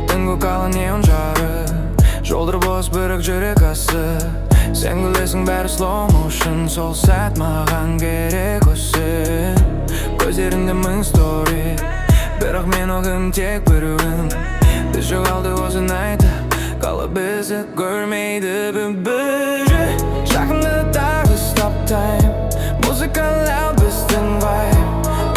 Түнгі қалың неон жарық жолдар бос бірақ жүрек асы. Сен күлесің бәрі slow motion, сол сәт маған керек осы. Көздеріңде мың story, бірақ мен оғым тек біреуін. Біз жоғалды осы найтта, қалып бізді көрмейді бір-бірі. Жақында тағы stop time, музыка loud біздің vibe.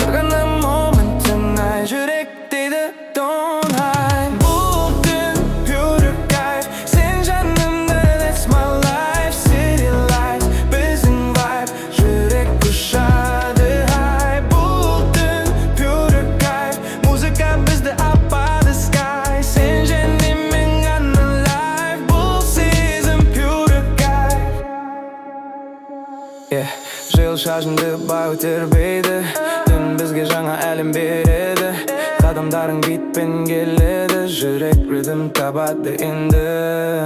Бір ғана moment tonight, жүрек дейді don't hide. Бұл түн pure kайф, сен жанымда, that's my life. City lights, біздің vibe, жүрек ұшады high. Бұл түн pure кайф, музыка бізді up by the sky. Сен және мен ғана life, бұл сезім pure кайф. Жыл шашымды бай өтербейді, түн бізге жаңа әлем береді. Қадамдарың битпен келеді, жүрек ритм табады енді.